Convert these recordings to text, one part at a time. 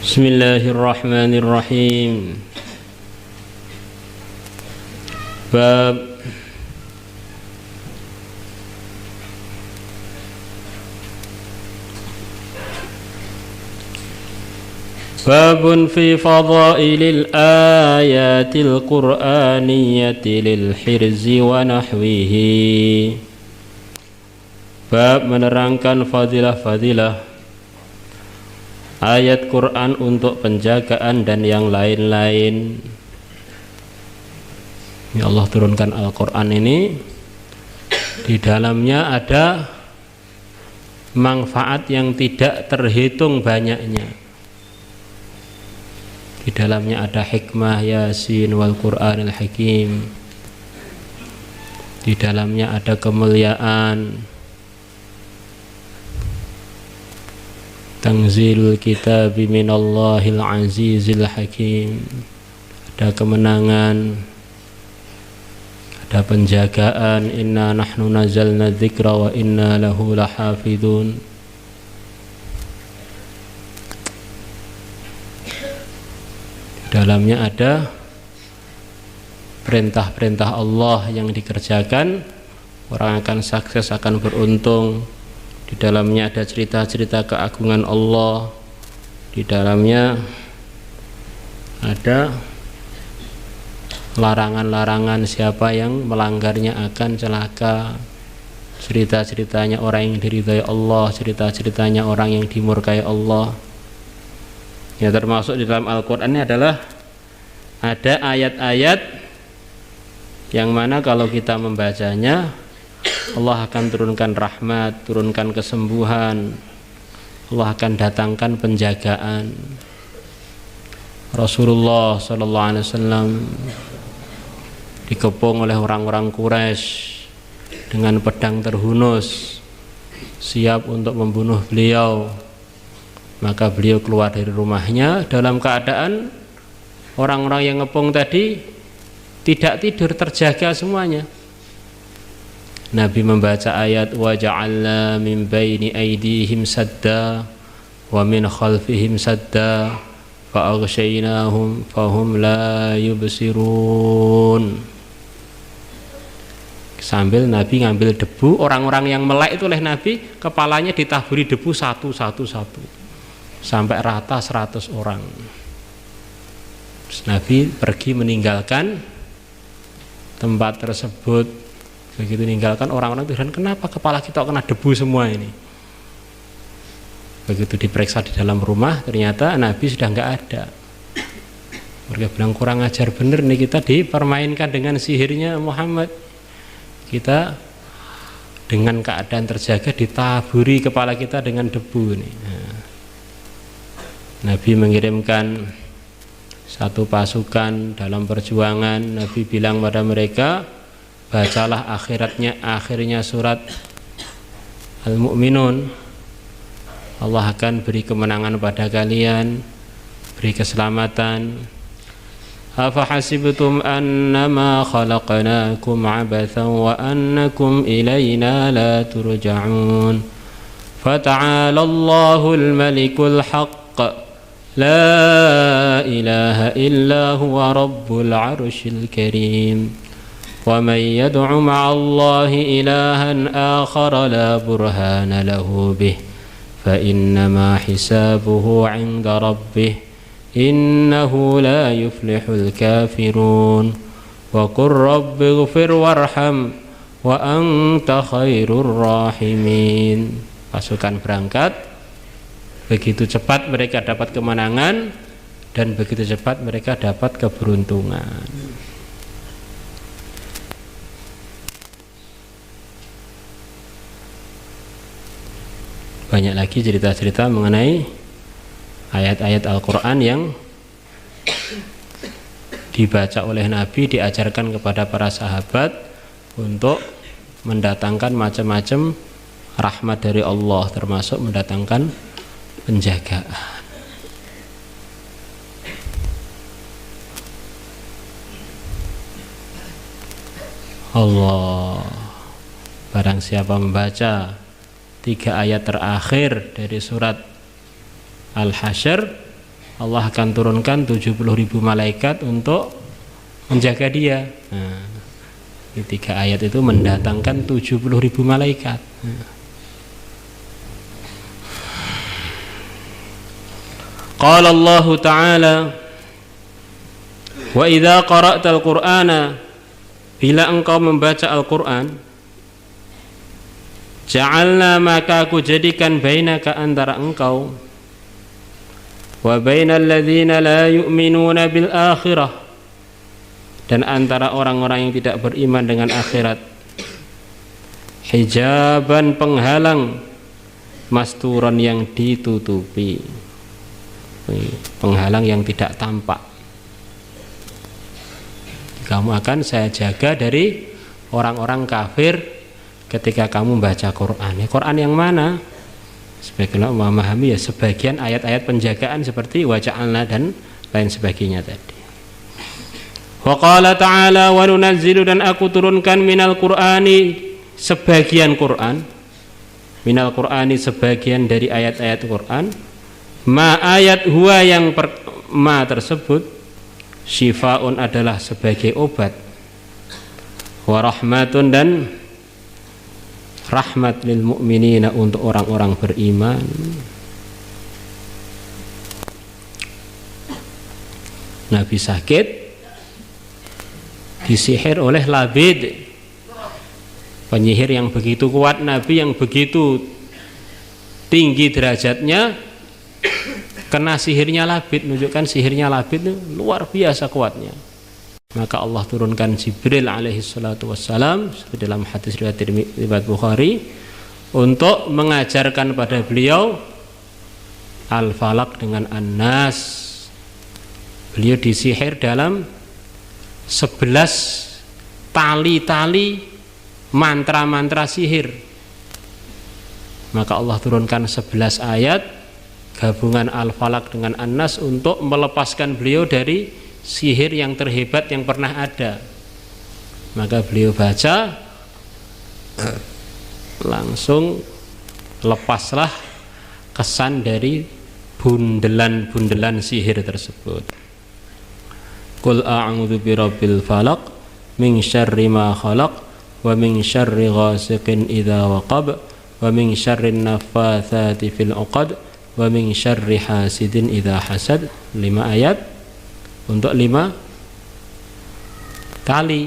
Bismillahirrahmanirrahim. Bab Babun fi fadailil ayatil qur'aniyyati lil hirzi wa nahwihi. Bab menerangkan fadilah-fadilah ayat Quran untuk penjagaan dan yang lain-lain. Ya Allah turunkan Al-Quran ini, di dalamnya ada manfaat yang tidak terhitung banyaknya. Di dalamnya ada hikmah Yasin wal Qur'anil Hakim. Di dalamnya ada kemuliaan Tanzilul Kitabi minallahil azizil hakim. Ada kemenangan, ada penjagaan. Inna nahnu nazalna dzikra wa inna lahu lahafidun. Dalamnya ada perintah-perintah Allah yang dikerjakan, orang akan sukses, akan beruntung. Di dalamnya ada cerita-cerita keagungan Allah. Di dalamnya ada larangan-larangan, siapa yang melanggarnya akan celaka. Cerita-ceritanya orang yang diridhai Allah, cerita-ceritanya orang yang dimurkai Allah. Ya, termasuk di dalam Al-Quran ini adalah ada ayat-ayat yang mana kalau kita membacanya, Allah akan turunkan rahmat, turunkan kesembuhan, Allah akan datangkan penjagaan. Rasulullah SAW dikepung oleh orang-orang Quraisy dengan pedang terhunus, siap untuk membunuh beliau. Maka beliau keluar dari rumahnya dalam keadaan orang-orang yang ngepung tadi tidak tidur, terjaga semuanya. Nabi membaca ayat wa ja'alna min baini aydihim sadda wa min khalfihim sadda fa aghshaynahum fahum la yubsirun. Sambil Nabi ngambil debu, orang-orang yang melek itu oleh Nabi, kepalanya ditaburi debu satu sampai rata 100 orang. Terus Nabi pergi meninggalkan tempat tersebut. Begitu meninggalkan, orang-orang itu heran, kenapa kepala kita kena debu semua ini. Begitu diperiksa di dalam rumah, ternyata Nabi sudah nggak ada. Mereka bilang kurang ajar bener nih, kita dipermainkan dengan sihirnya Muhammad. Kita dengan keadaan terjaga ditaburi kepala kita dengan debu nih. Nabi mengirimkan satu pasukan dalam perjuangan. Nabi bilang pada mereka, bacalah akhirnya surat Al-Mu'minun. Allah akan beri kemenangan pada kalian, beri keselamatan. Afa hasibtum annama khalaqnakum abathan wa annakum ilayna la turja'un. Fata'ala Allahul malikul haqq. La ilaha illa huwa rabbul arshil karim. Wa man yad'u ma'allahi ilahan akhara la burhana lahu bih fa innama hisabuhu 'inda rabbih innahu la yuflihul kafirun. Wa qur rabbighfir warham wa anta khairur rahimin. Pasukan berangkat. Begitu cepat mereka dapat kemenangan dan begitu cepat mereka dapat keberuntungan. Banyak lagi cerita-cerita mengenai ayat-ayat Al-Quran yang dibaca oleh Nabi, diajarkan kepada para sahabat untuk mendatangkan macam-macam rahmat dari Allah, termasuk mendatangkan penjagaan. Allah, barang siapa membaca 3 ayat terakhir dari surat Al-Hasyr, Allah akan turunkan 70.000 malaikat untuk menjaga dia. Nah, di 3 ayat itu mendatangkan 70.000 malaikat. Qala Allah Ta'ala, wa idza qara'tal Qur'ana, bila engkau membaca Al-Qur'an, ja'alna, maka aku jadikan bainaka, antara engkau, wa bainal ladzina la yu'minuna bil akhirah, dan antara orang-orang yang tidak beriman dengan akhirat, hijaban, penghalang, masturan, yang ditutupi, penghalang yang tidak tampak. Kamu akan saya jaga dari orang-orang kafir ketika kamu baca Quran. Ya, Quran yang mana? Sebagian memahami ya sebagian ayat-ayat penjagaan seperti wa ja'alna dan lain sebagainya tadi. Wa qala ta'ala, wa nunazzilu, dan aku turunkan minal Qur'ani, sebagian Quran, minal Qur'ani, sebagian dari ayat-ayat Quran, ma, ayat, huwa, yang ma tersebut, syifaun, adalah sebagai obat, wa rahmatun, dan rahmat, lil mu'minina, untuk orang-orang beriman. Nabi sakit, disihir oleh Labid, penyihir yang begitu kuat, Nabi yang begitu tinggi derajatnya, kena sihirnya Labid, menunjukkan sihirnya Labid itu luar biasa kuatnya. Maka Allah turunkan Jibril alaihi salatu wassalam, seperti dalam hadis riwayat Bukhari, untuk mengajarkan pada beliau Al-Falaq dengan An-Nas. Beliau disihir dalam 11 tali-tali mantra-mantra sihir. Maka Allah turunkan 11 ayat gabungan Al-Falaq dengan An-Nas untuk melepaskan beliau dari sihir yang terhebat yang pernah ada. Maka beliau baca, langsung lepaslah kesan dari bundelan-bundelan sihir tersebut. Qul a'udzu birabbil falaq min syarri ma khalaq wa min syarri ghasiqin idza waqab wa min syarrin naffatsati fil 'uqad wa min syarri hasidin idza hasad. 5 ayat untuk 5 tali,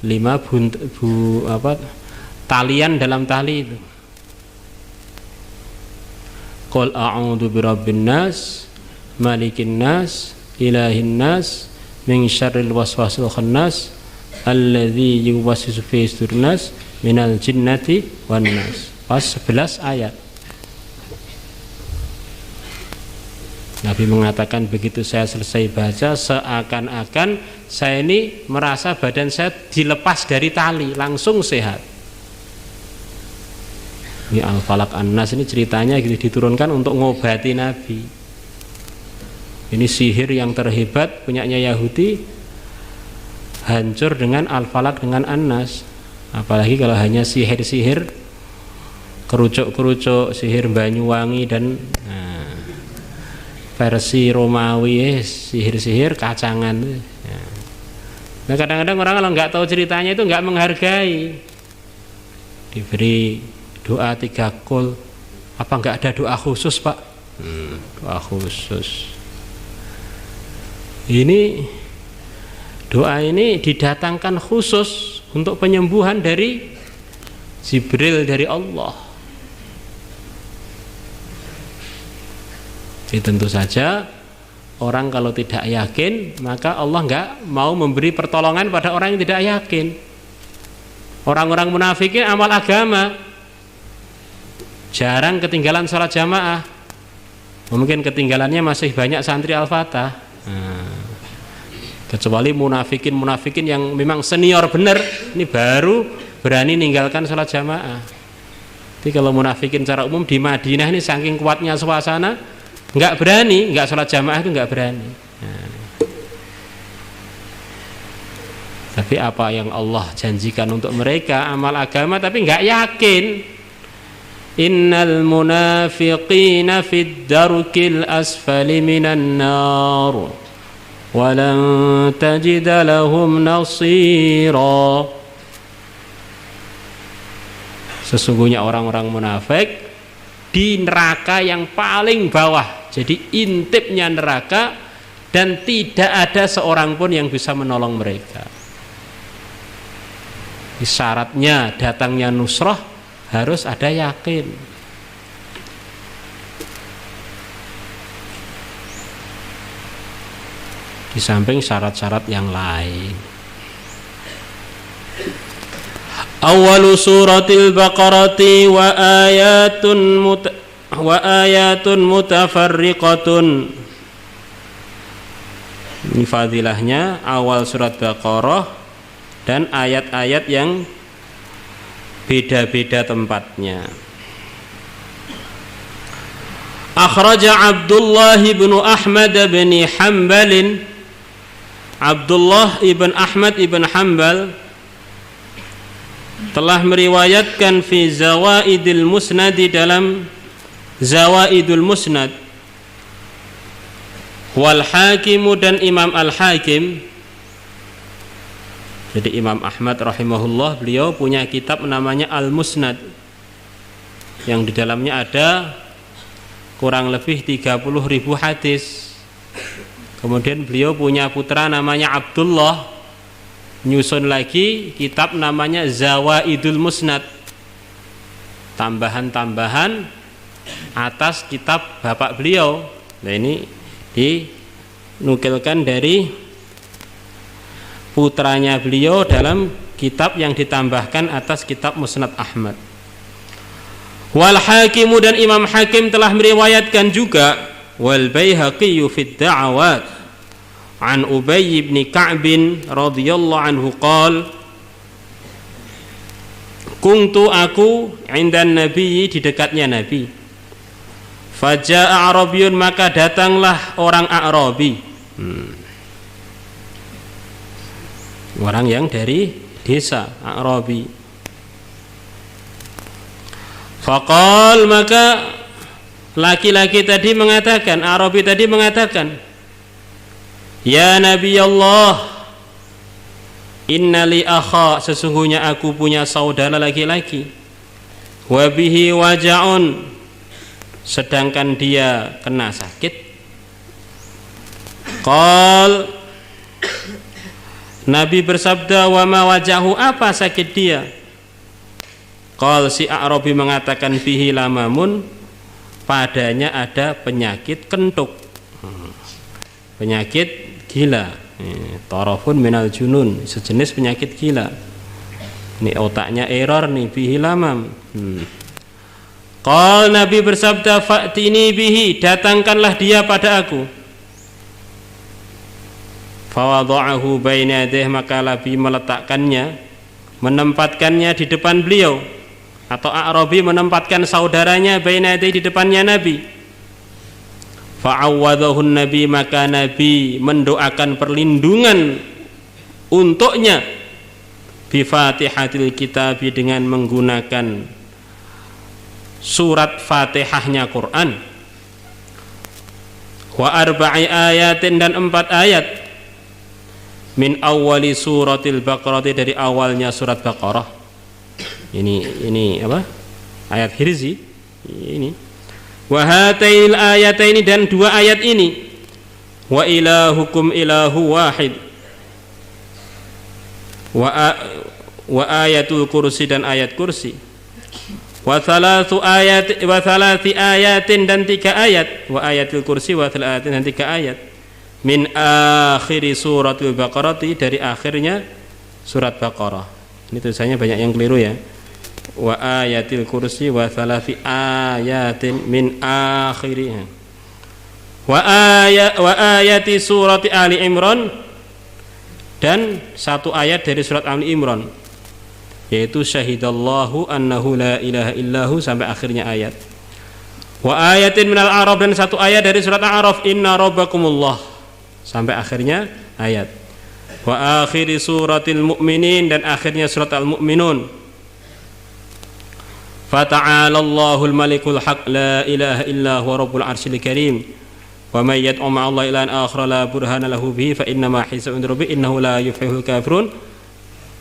5 talian dalam tali itu. Qul a'udzu birabbin nas malikin nas ilahin nas min syarril waswasil khannas alladzi yuwaswisu fi sudurin nas minal jinnati wan nas. Pas 11 ayat. Nabi mengatakan begitu saya selesai baca, seakan-akan saya ini merasa badan saya dilepas dari tali, langsung sehat. Ini Al-Falaq An-Nas ini ceritanya gitu, diturunkan untuk ngobati Nabi. Ini sihir yang terhebat punyanya Yahudi, hancur dengan Al-Falaq dengan An-Nas. Apalagi kalau hanya sihir-sihir kerucuk-kerucuk, sihir Banyuwangi dan versi Romawi, sihir-sihir kacangan. Nah, kadang-kadang orang kalau nggak tahu ceritanya itu nggak menghargai. Diberi doa 3 kul, apa nggak ada doa khusus, Pak? Doa khusus. Ini doa ini didatangkan khusus untuk penyembuhan dari Jibril dari Allah. Jadi tentu saja orang kalau tidak yakin, maka Allah nggak mau memberi pertolongan pada orang yang tidak yakin. Orang-orang munafikin amal agama, jarang ketinggalan sholat jamaah. Mungkin ketinggalannya masih banyak santri Al-Fatah. Kecuali munafikin yang memang senior bener, ini baru berani ninggalkan sholat jamaah. Jadi kalau munafikin secara umum di Madinah ini saking kuatnya suasana, nggak berani, nggak sholat jamaah itu nggak berani. Tapi apa yang Allah janjikan untuk mereka amal agama, tapi nggak yakin. innal munafiqina fid darkil asfali minan nar wa lan tajida lahum nasira. Sesungguhnya orang-orang munafik di neraka yang paling bawah, jadi intipnya neraka, dan tidak ada seorang pun yang bisa menolong mereka. Syaratnya datangnya nusrah harus ada yakin. Di samping syarat-syarat yang lain. Awalu suratil Baqarati wa ayatun mutafarriqatun. Ini fadilahnya awal surat Baqarah dan ayat-ayat yang beda-beda tempatnya. Akhraja Abdullah ibn Ahmad ibn Hanbal. Abdullah ibn Ahmad ibn Hanbal telah meriwayatkan fi Zawaidil Musnad, dalam Zawaidul Musnad, wal Hakim dan Imam Al-Hakim. Jadi Imam Ahmad rahimahullah, beliau punya kitab namanya Al-Musnad yang di dalamnya ada kurang lebih 30.000 hadis. Kemudian beliau punya putra namanya Abdullah, nyusun lagi kitab namanya Zawaidul Musnad, tambahan-tambahan atas kitab bapak beliau. Nah, ini dinukilkan dari putranya beliau dalam kitab yang ditambahkan atas kitab Musnad Ahmad. Wal Hakim dan Imam Hakim telah meriwayatkan juga, wal Baihaqi fid Da'awat an Ubay bin Ka'b radhiyallahu anhu qala, kuntu aku indan Nabi, di dekatnya Nabi, faja'a Arabiyun, maka datanglah orang Arabi, orang yang dari desa Arabi. Faqal, maka laki-laki tadi mengatakan, Arabi tadi mengatakan, ya Nabi Allah, innali akha, sesungguhnya aku punya saudara laki-laki, wa bihi waja'un, sedangkan dia kena sakit. Qal, Nabi bersabda, wa ma wajahu, apa sakit dia? Qal, si Arabi mengatakan, fihi lamamun, padanya ada penyakit kentuk, penyakit gila, tarafun minal junun, sejenis penyakit gila. Ini otaknya error nih, fihi lamam. Qal, Nabi bersabda, fa'tini bihi, datangkanlah dia pada aku. Fawadha'ahu baina yadayhi, maka Nabi meletakkannya, menempatkannya di depan beliau, atau Arabi menempatkan saudaranya baina yadayhi, di depannya Nabi. Fa'awwadhahu Nabi, maka Nabi mendoakan perlindungan untuknya, bi Fatihatil Kitab, dengan menggunakan surat Fatihahnya Quran, wa arba'i ayatin, dan 4 ayat, min awwali suratil Baqarah, dari awalnya surat Baqarah. Ini apa? Ayat Hirzi ini. Wa hatail ayataini, dan 2 ayat ini. Wa ilahukum ilahu wahid. Wa ayatul kursi, dan ayat kursi. Wa thalathi ayatin, dan 3 ayat. Wa ayatul kursi wa thalathi ayatin, dan 3 ayat. Min akhiri suratul Baqarah, dari akhirnya surat Baqarah. Ini tulisannya banyak yang keliru ya. Wa ayatil kursi wa thalathi ayatin min akhiriha. Wa ayati surati Ali Imran, dan 1 ayat dari surat Ali Imran, yaitu syahidallahu annahu la ilaha illahu, sampai akhirnya ayat. Wa ayatin minal A'raf, dan 1 ayat dari surat A'raf, inna rabbakumullah, sampai akhirnya ayat. Wa akhiri suratil mu'minin, dan akhirnya surat Al-Mu'minun. Fata'ala Allahul malikul haq la ilaha illa huwa rabbul arsyil karim. Wa may yad'u ma'a Allah ilahan akhar la burhana lahu bihi fa inna ma hisabu 'inda rabbih innahu la yuflihul kafirun.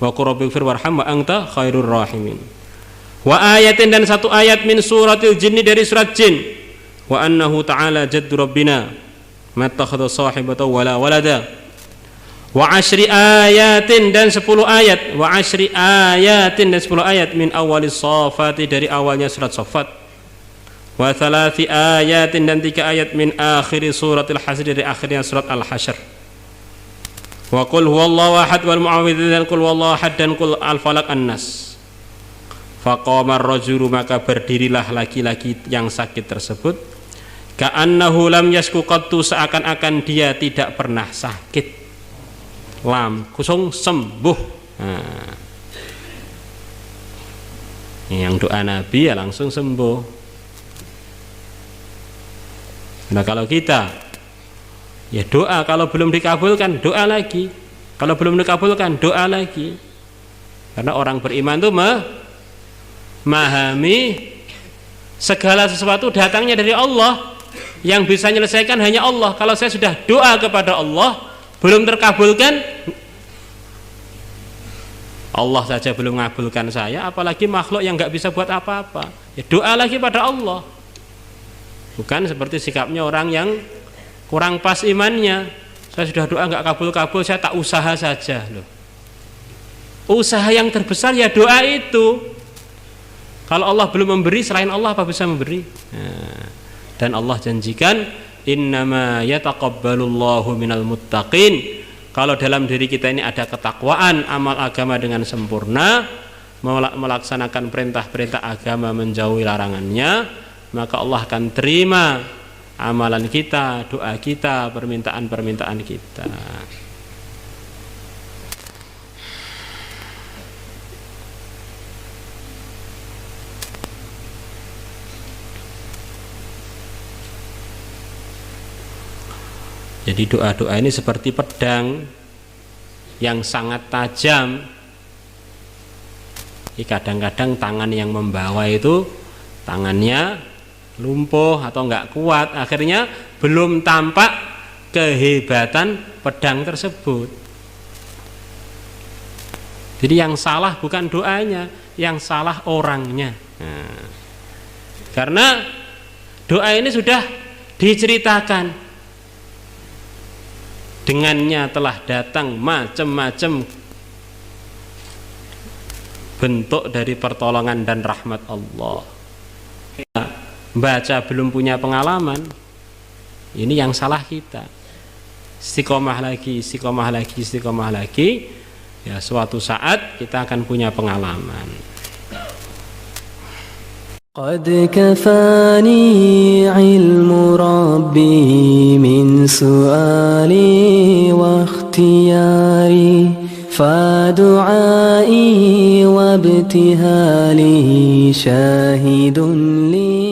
Wa qur rabbighfir warham wa anta khairur rahimin. Wa ayatin, dan satu ayat min suratil jinni, dari surat jin. Wa annahu ta'ala jaddu rabbina mattakhadha sahibatan wala walada. Wa asyri ayatin, dan 10 ayat. Wa asyri ayatin, dan 10 ayat min awalis shafati, dari awalnya surat Shafat. Wa thalathi ayatin, dan 3 ayat min akhiri suratil hasr, dari akhirnya surat Al-Hasyr. Wa qul huwallahu ahad wal mu'awwidzatain, qul huwallahu ahad, dan qul al-falaq an-nas. Faqama ar-rajulu, maka berdirilah laki-laki yang sakit tersebut, ka'annahu lam yasku qattu, seakan-akan dia tidak pernah sakit, langsung sembuh. Nah, yang doa Nabi ya langsung sembuh. Nah kalau kita ya doa, kalau belum dikabulkan doa lagi, kalau belum dikabulkan doa lagi. Karena orang beriman itu memahami segala sesuatu datangnya dari Allah, yang bisa menyelesaikan hanya Allah. Kalau saya sudah doa kepada Allah belum terkabulkan, Allah saja belum mengabulkan saya, apalagi makhluk yang nggak bisa buat apa-apa. Ya doa lagi pada Allah. Bukan seperti sikapnya orang yang kurang pas imannya. Saya sudah doa nggak kabul-kabul, saya tak usaha saja loh. Usaha yang terbesar ya doa itu. Kalau Allah belum memberi, selain Allah apa bisa memberi? Nah, dan Allah janjikan, innama yataqabbalullahu minal muttaqin. Kalau dalam diri kita ini ada ketakwaan, amal agama dengan sempurna, melaksanakan perintah-perintah agama, menjauhi larangannya, maka Allah akan terima amalan kita, doa kita, permintaan-permintaan kita. Jadi doa-doa ini seperti pedang yang sangat tajam. Kadang-kadang tangan yang membawa itu tangannya lumpuh atau enggak kuat, akhirnya belum tampak kehebatan pedang tersebut. Jadi yang salah bukan doanya, yang salah orangnya. Nah, karena doa ini sudah diceritakan, dengannya telah datang macam-macam bentuk dari pertolongan dan rahmat Allah. Baca belum punya pengalaman, ini yang salah kita. Istiqomah lagi, istiqomah lagi, istiqomah lagi, ya suatu saat kita akan punya pengalaman. Qad kafani ilmu rabbi min su'ali wa ikhtiyari, fa du'ai wa ibtihali syahidun li